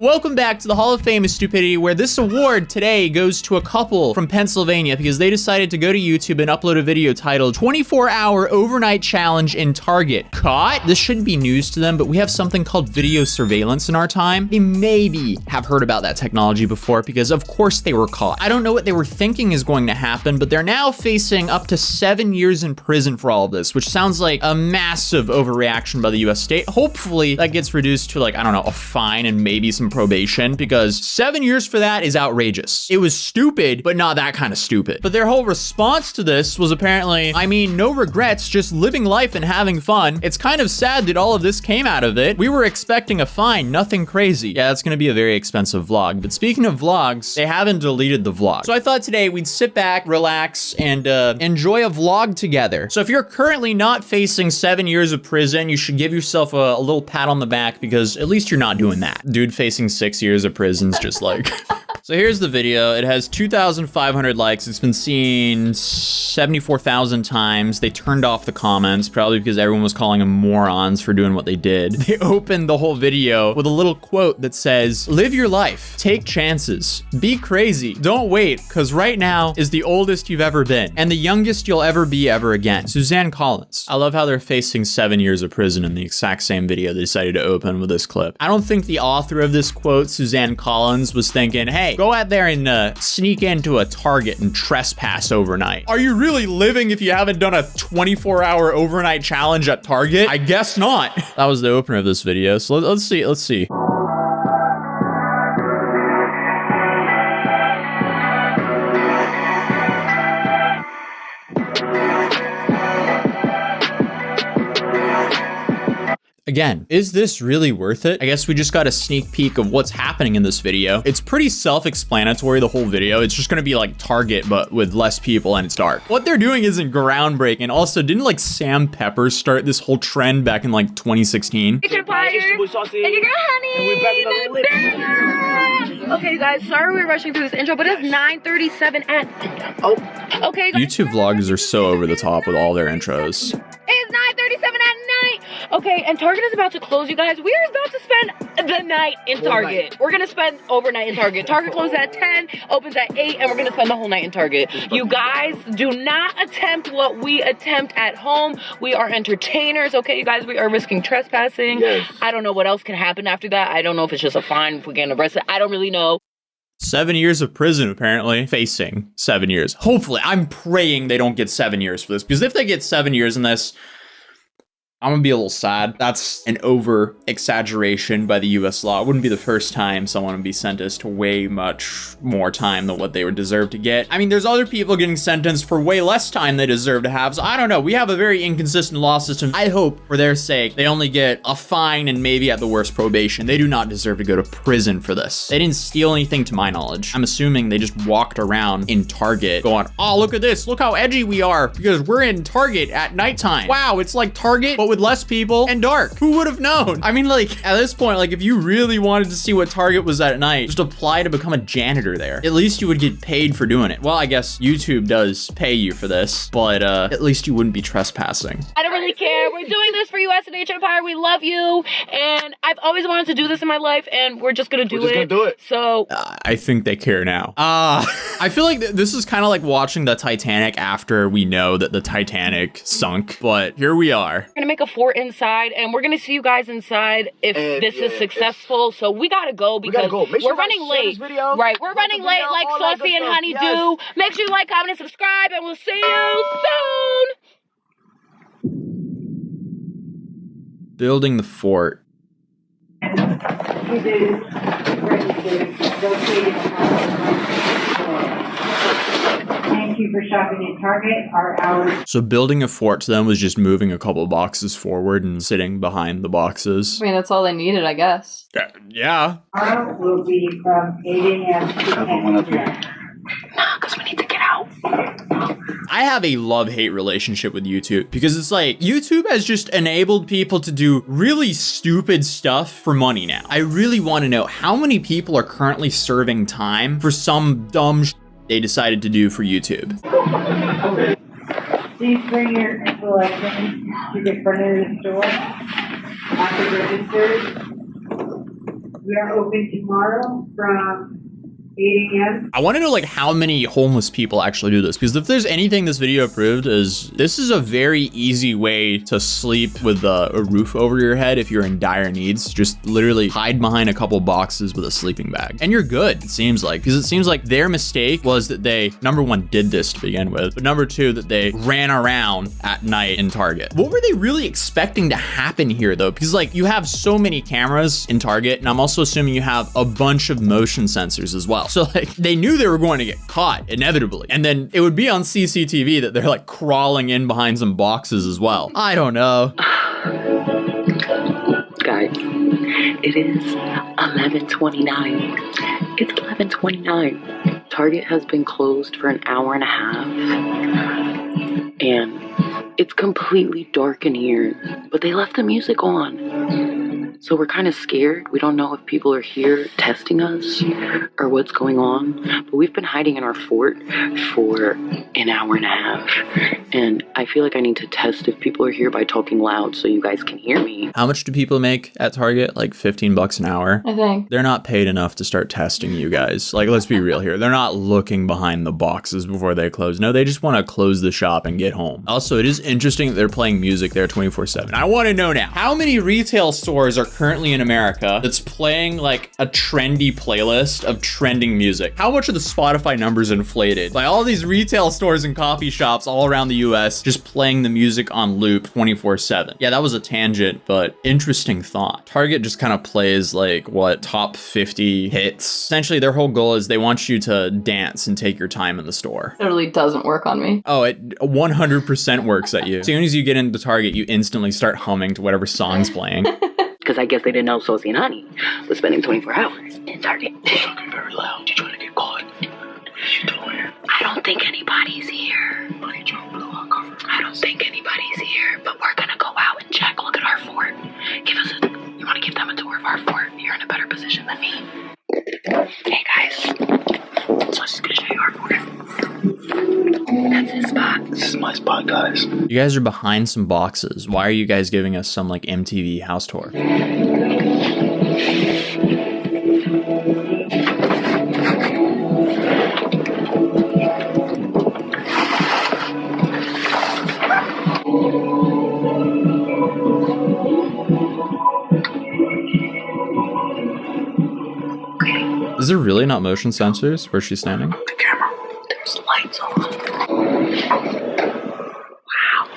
Welcome back to the Hall of Fame of Stupidity, where this award today goes to a couple from Pennsylvania because they decided to go to YouTube and upload a video titled 24-Hour Overnight Challenge in Target. Caught? This shouldn't be news to them, but we have something called video surveillance in our time. They maybe have heard about that technology before because of course they were caught. I don't know what they were thinking is going to happen, but they're now facing up to 7 years in prison for all of this, which sounds like a massive overreaction by the US state. Hopefully that gets reduced to, like, I don't know, a fine and maybe some probation, because 7 years for that is outrageous. It was stupid, but not that kind of stupid. But their whole response to this was apparently, I mean, no regrets, just living life and having fun. It's kind of sad that all of this came out of it. We were expecting a fine, nothing crazy. Yeah, it's gonna be a very expensive vlog. But speaking of vlogs, they haven't deleted the vlog. So I thought today we'd sit back, relax, and enjoy a vlog together. So if you're currently not facing 7 years of prison, you should give yourself a little pat on the back, because at least you're not doing that. Dude facing 6 years of prison's just like... So here's the video. It has 2,500 likes. It's been seen 74,000 times. They turned off the comments, probably because everyone was calling them morons for doing what they did. They opened the whole video with a little quote that says, "Live your life, take chances, be crazy, don't wait, because right now is the oldest you've ever been and the youngest you'll ever be ever again. Suzanne Collins." I love how they're facing 7 years of prison in the exact same video they decided to open with this clip. I don't think the author of this quote, Suzanne Collins, was thinking, hey, go out there and sneak into a Target and trespass overnight. Are you really living if you haven't done a 24-hour overnight challenge at Target? I guess not. That was the opener of this video. So let's see. Again, is this really worth it? I guess we just got a sneak peek of what's happening in this video. It's pretty self-explanatory, the whole video. It's just gonna be like Target, but with less people and it's dark. What they're doing isn't groundbreaking. Also, didn't like Sam Pepper start this whole trend back in like 2016? It's your fire, and your girl Honey. Okay, you guys, sorry we're rushing through this intro, but it's 9:37 at... Oh, okay. YouTube vloggers are so over the top with all their intros. It's 9:37 at night. Okay, and Target is about to close, you guys. We are about to spend the night in Target. We're gonna spend overnight in Target. Target closes at 10, opens at 8, and we're gonna spend the whole night in Target. You guys, do not attempt what we attempt at home. We are entertainers, okay, you guys? We are risking trespassing. Yes. I don't know what else can happen after that. I don't know if it's just a fine if we get arrested. I don't really know. 7 years of prison, apparently. Facing 7 years. Hopefully, I'm praying they don't get 7 years for this, because if they get 7 years in this, I'm gonna be a little sad. That's an over exaggeration by the US law. It wouldn't be the first time someone would be sentenced to way much more time than what they would deserve to get. I mean, there's other people getting sentenced for way less time they deserve to have, so I don't know. We have a very inconsistent law system. I hope, for their sake, they only get a fine and maybe at the worst probation. They do not deserve to go to prison for this. They didn't steal anything to my knowledge. I'm assuming they just walked around in Target going, oh, look at this. Look how edgy we are because we're in Target at nighttime. Wow, it's like Target, but with less people and dark. Who would have known? I mean, like, at this point, like, if you really wanted to see what Target was at night, just apply to become a janitor there. At least you would get paid for doing it. Well, I guess YouTube does pay you for this, but at least you wouldn't be trespassing. I don't really care. We're doing this for US and H Empire. We love you. And I've always wanted to do this in my life, and we're just gonna do it. So I think they care now. I feel like this is kind of like watching the Titanic after we know that the Titanic sunk, but here we are. We're gonna make a fort inside, and we're gonna see you guys inside if this is successful. So we gotta go because we're running late. Right, we're running late like Saucy and Honey do. Make sure you like, comment, and subscribe, and we'll see you soon. Building the fort. Thank you for shopping at Target. Our hours. So building a fort to them was just moving a couple of boxes forward and sitting behind the boxes. I mean, that's all they needed, I guess. Yeah. Tomorrow will be from 8 a.m. to 10 p.m. Because we need to get out. I have a love-hate relationship with YouTube because it's like YouTube has just enabled people to do really stupid stuff for money now. I really want to know how many people are currently serving time for some dumb they decided to do for YouTube. Please bring your selections to the front of the store. After registered, We are open tomorrow from 8 a.m. I want to know like how many homeless people actually do this, because if there's anything this video proved is this is a very easy way to sleep with a roof over your head if you're in dire needs. Just literally hide behind a couple boxes with a sleeping bag and you're good, it seems like, because it seems like their mistake was that they, number one, did this to begin with, but number two, that they ran around at night in Target. What were they really expecting to happen here though? Because like you have so many cameras in Target, and I'm also assuming you have a bunch of motion sensors as well. So like they knew they were going to get caught inevitably. And then it would be on CCTV that they're like crawling in behind some boxes as well. I don't know. Guys, it is 11:29. It's 11:29. Target has been closed for an hour and a half. And it's completely dark in here, but they left the music on. So we're kind of scared. We don't know if people are here testing us or what's going on. But we've been hiding in our fort for an hour and a half. And I feel like I need to test if people are here by talking loud so you guys can hear me. How much do people make at Target? Like 15 bucks an hour? I think. They're not paid enough to start testing you guys. Like, let's be real here. They're not looking behind the boxes before they close. No, they just want to close the shop and get home. Also, it is interesting that they're playing music there 24/7. I want to know now, how many retail stores are currently in America that's playing like a trendy playlist of trending music? How much are the Spotify numbers inflated? Like all these retail stores and coffee shops all around the US just playing the music on loop 24/7. Yeah, that was a tangent, but interesting thought. Target just kind of plays like what, top 50 hits. Essentially their whole goal is they want you to dance and take your time in the store. It really doesn't work on me. Oh, it 100% works at you. As soon as you get into Target, you instantly start humming to whatever song's playing. Because I guess they didn't know Saucy and Honey was spending 24 hours in Target. You're talking very loud. You're trying to get caught. What are you doing? I don't think anybody's here. I don't think anybody's here, but we're gonna go out and check. Look at our fort. You want to give them a tour of our fort? You're in a better position than me. Hey guys, Saucy's gonna show you our fort. That's his spot. This is my spot, guys. You guys are behind some boxes. Why are you guys giving us some like MTV house tour? Is there really not motion sensors where she's standing? The camera. There's lights on. Wow.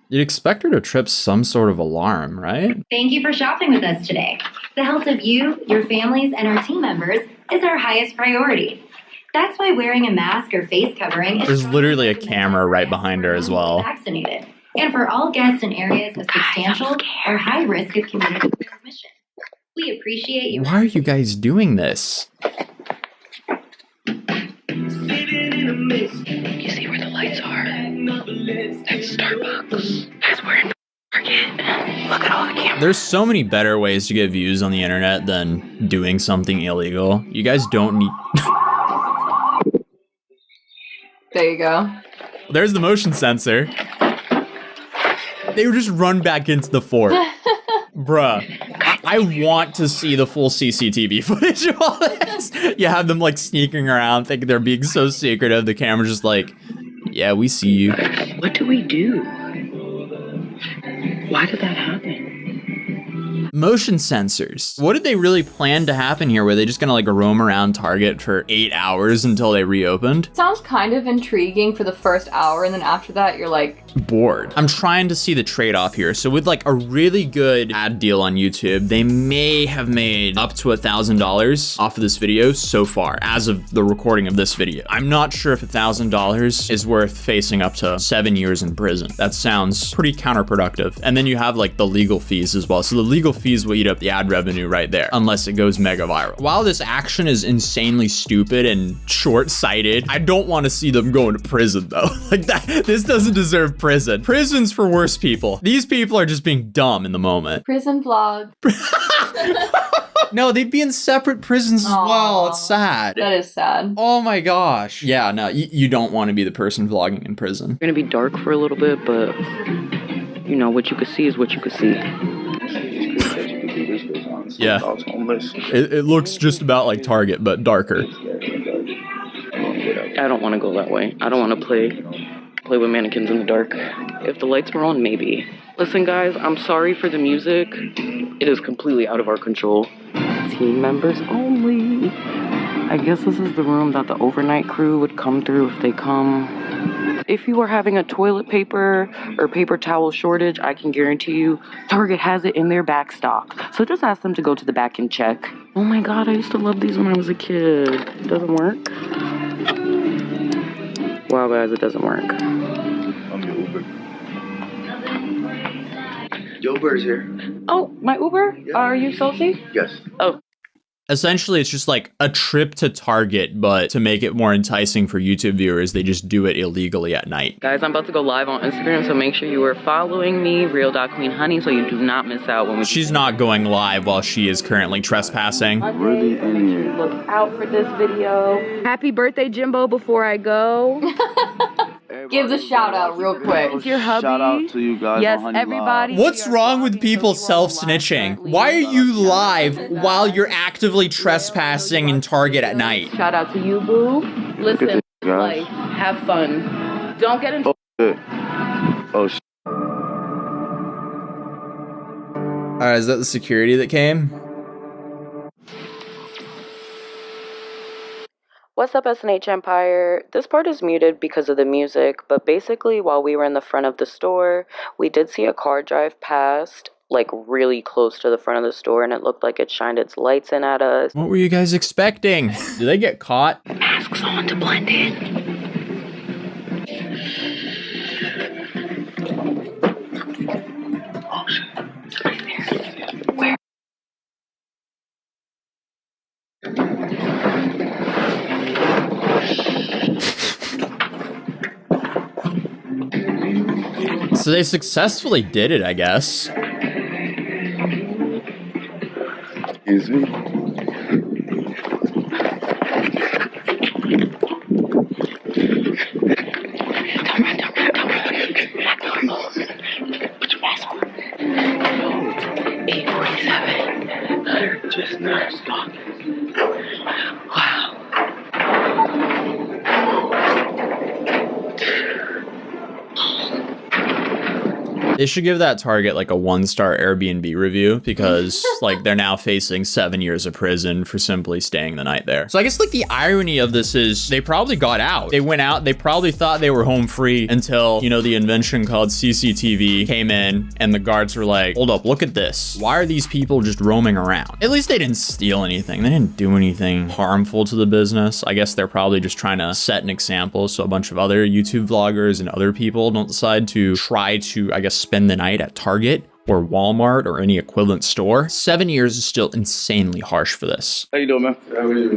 You'd expect her to trip some sort of alarm, right? Thank you for shopping with us today. The health of you, your families, and our team members is our highest priority. That's why wearing a mask or face covering is... There's literally a camera right behind her as well. ...vaccinated. And for all guests in areas of substantial or high risk of community transmission. We appreciate you. Why are you guys doing this? You see where the lights are? That's Starbucks. Guys, we're in Target. Look at all the cameras. There's so many better ways to get views on the internet than doing something illegal. You guys don't need... There you go. There's the motion sensor. They would just run back into the fort. Bruh. I want to see the full CCTV footage of all this. You have them like sneaking around thinking they're being so secretive. The camera's just like, yeah, we see you. What do we do? Why did that happen? Motion sensors. What did they really plan to happen here? Were they just gonna like roam around Target for 8 hours until they reopened? Sounds kind of intriguing for the first hour, and then after that, you're like... bored. I'm trying to see the trade-off here. So with like a really good ad deal on YouTube, they may have made up to $1,000 off of this video so far, as of the recording of this video. I'm not sure if $1,000 is worth facing up to 7 years in prison. That sounds pretty counterproductive. And then you have like the legal fees as well. So the legal fees will eat up the ad revenue right there, unless it goes mega viral. While this action is insanely stupid and short-sighted, I don't want to see them going to prison though. Like that, this doesn't deserve prison. Prison's for worse people. These people are just being dumb in the moment. Prison vlog. No, they'd be in separate prisons as well. It's sad. That is sad. Oh my gosh. Yeah, no, you don't want to be the person vlogging in prison. It's gonna be dark for a little bit, but you know, what you could see is what you could see. Yeah. It looks just about like Target, but darker. I don't want to go that way. I don't want to play with mannequins in the dark. If the lights were on, maybe. Listen, guys, I'm sorry for the music. It is completely out of our control. Team members only. I guess this is the room that the overnight crew would come through if they come. If you are having a toilet paper or paper towel shortage, I can guarantee you Target has it in their back stock. So just ask them to go to the back and check. Oh my God, I used to love these when I was a kid. It doesn't work? Wow, guys, it doesn't work. I'm your Uber. Your Uber's here. Oh, my Uber? Yeah. Are you Saucy? Yes. Oh. Essentially, it's just like a trip to Target, but to make it more enticing for YouTube viewers, they just do it illegally at night. Guys, I'm about to go live on Instagram, so make sure you are following me, real.queenhoney, so you do not miss out when we... She's not going live while she is currently trespassing. Really in here. Look out for this video. Happy birthday, Jimbo, before I go. Give the shout out real quick. It's your hubby. Shout out to you guys Yes, on Honey everybody. What's wrong with people self-snitching? Why are you live while you're actively trespassing in Target at night? Shout out to you, boo. Listen, guys. life, have fun. Don't get in... Oh, shit. Oh, shit. Alright, is that the security that came? What's up, SNH Empire? This part is muted because of the music, but basically while we were in the front of the store, we did see a car drive past, like really close to the front of the store, and it looked like it shined its lights in at us. What were you guys expecting? Did they get caught? Masks on to blend in. Oh, shit. Where? So they successfully did it, I guess. Excuse me. Put your mask on. 8:47. They're just not stalking. Wow. They should give that Target like a 1-star Airbnb review because like they're now facing 7 years of prison for simply staying the night there. So I guess like the irony of this is they probably got out. They went out, they probably thought they were home free until, you know, the invention called CCTV came in and the guards were like, hold up, look at this. Why are these people just roaming around? At least they didn't steal anything. They didn't do anything harmful to the business. I guess they're probably just trying to set an example so a bunch of other YouTube vloggers and other people don't decide to try to, I guess, spend the night at Target or Walmart or any equivalent store. 7 years is still insanely harsh for this. How you doing, man?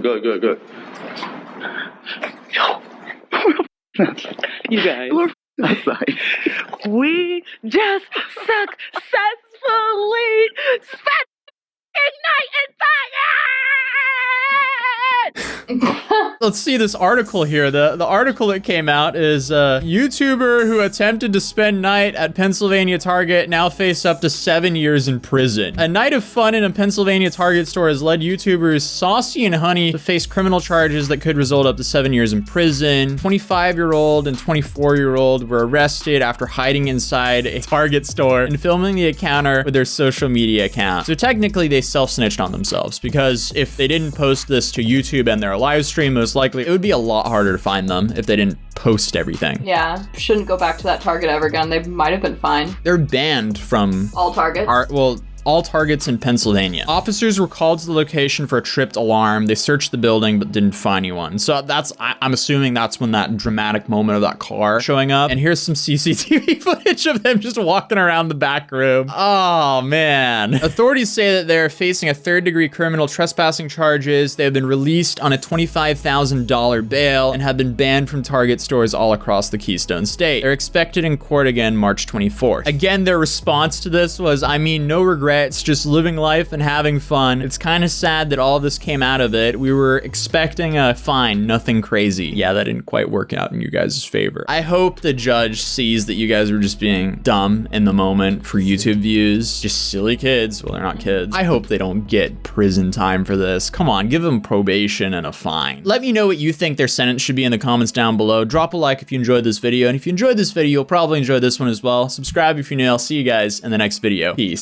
Good. Yo. You guys. Outside. We just successfully spent night in Target! Let's see this article here. The article that came out is a YouTuber who attempted to spend night at Pennsylvania Target now face up to 7 years in prison. A night of fun in a Pennsylvania Target store has led YouTubers Saucy and Honey to face criminal charges that could result up to 7 years in prison. 25-year-old and 24-year-old were arrested after hiding inside a Target store and filming the encounter with their social media account. So technically they self-snitched on themselves because if they didn't post this to YouTube and their live stream, most likely it would be a lot harder to find them if they didn't post everything. Yeah, shouldn't go back to that Target ever again. They might have been fine. They're banned from All Targets? all Targets in Pennsylvania. Officers were called to the location for a tripped alarm. They searched the building but didn't find anyone. So I'm assuming that's when that dramatic moment of that car showing up. And here's some CCTV footage of them just walking around the back room. Oh man. Authorities say that they're facing a third-degree criminal trespassing charges. They have been released on a $25,000 bail and have been banned from Target stores all across the Keystone State. They're expected in court again March 24th. Again, their response to this was, I mean, no regrets. cigarettes, just living life and having fun. It's kind of sad that all this came out of it. We were expecting a fine, nothing crazy. Yeah, that didn't quite work out in you guys' favor. I hope the judge sees that you guys were just being dumb in the moment for YouTube views. Just silly kids. Well, they're not kids. I hope they don't get prison time for this. Come on, give them probation and a fine. Let me know what you think their sentence should be in the comments down below. Drop a like if you enjoyed this video, and if you enjoyed this video, you'll probably enjoy this one as well. Subscribe if you're new. I'll see you guys in the next video. Peace.